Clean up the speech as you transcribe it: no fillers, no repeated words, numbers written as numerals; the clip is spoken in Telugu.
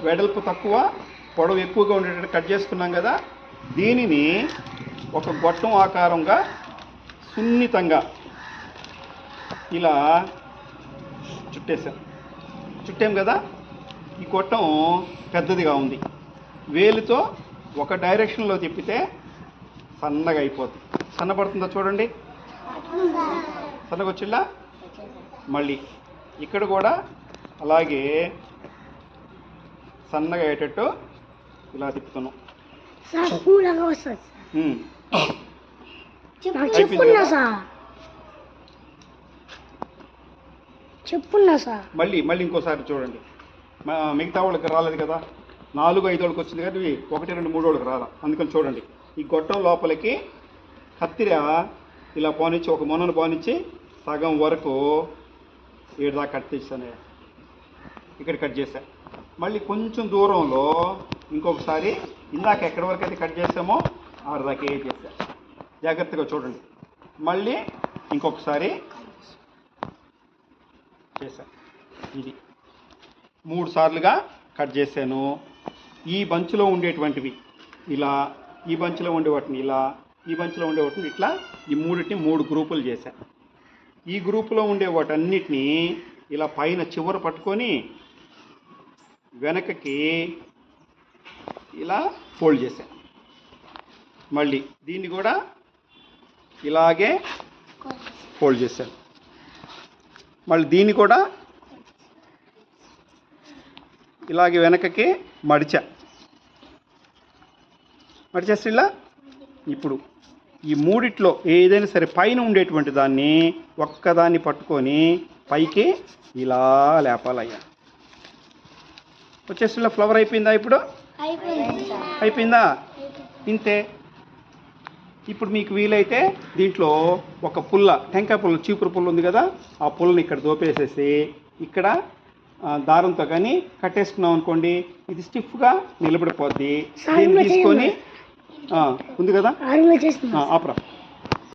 వెడల్పు తక్కువ పొడవు ఎక్కువగా ఉండేటట్టు కట్ చేసుకున్నాం కదా, దీనిని ఒక గొట్టం ఆకారంగా సున్నితంగా ఇలా చుట్టాం కదా. ఈ గొట్టం పెద్దదిగా ఉంది, వేలుతో ఒక డైరెక్షన్లో తిప్పితే సన్నగా అయిపోతుంది. సన్నపడుతుందో చూడండి, సన్నగా వచ్చిందా. మళ్ళీ ఇక్కడ కూడా అలాగే సన్నగా అయ్యేటట్టు ఇలా తిప్పుతున్నాం. మళ్ళీ ఇంకోసారి చూడండి. మిగతా వాళ్ళకి రాలేదు కదా, 4-5 వాళ్ళకి వచ్చింది కదా, ఇవి 1-2-3 వాళ్ళకి రాలా. అందుకని చూడండి, ఈ గొట్టం లోపలికి కత్తిర ఇలా పోనిచ్చి, ఒక మొనను పోనిచ్చి సగం వరకు ఏడుదాకా కట్ చేశాను. ఇక్కడ కట్ చేశా. మళ్ళీ కొంచెం దూరంలో ఇంకొకసారి ఇందాక ఎక్కడి వరకు అయితే కట్ చేసామో ఆడదాకా చేశా. జాగ్రత్తగా చూడండి. మళ్ళీ ఇంకొకసారి చేశా. ఇది 3 సార్లుగా కట్ చేశాను. ఈ బంచ్లో ఉండేటువంటివి ఇలా, ఈ బంచ్లో ఉండే వాటిని ఇలా, ఈ బంచ్లో ఉండే వాటిని ఇట్లా, ఈ మూడింటిని 3 గ్రూపులు చేశాను. ఈ గ్రూపులో ఉండే వాటన్నిటినీ ఇలా పైన చివర పట్టుకొని వెనకకి ఇలా ఫోల్డ్ చేశాను. మళ్ళీ దీన్ని కూడా ఇలాగే ఫోల్డ్ చేశాను. మళ్ళీ దీన్ని కూడా ఇలాగే వెనకకి మడిచేసి ఇలా. ఇప్పుడు ఈ మూడిట్లో ఏదైనా సరే పైన ఉండేటువంటి దాన్ని ఒక్కదాన్ని పట్టుకొని పైకి ఇలా లేపాలయ్యా. వచ్చేసి ఫ్లవర్ అయిపోయిందా? ఇప్పుడు అయిపోయిందా? ఇంతే. ఇప్పుడు మీకు వీలైతే దీంట్లో ఒక పుల్ల, టెంకాయ పుల్ల, చీపురు పుల్ల ఉంది కదా, ఆ పుల్లని ఇక్కడ దోపేసేసి ఇక్కడ దారంతో కానీ కట్టేసుకున్నాం అనుకోండి, ఇది స్టిఫ్గా నిలబడిపోద్ది. దీన్ని తీసుకొని ఉంది కదా, ఆపరా.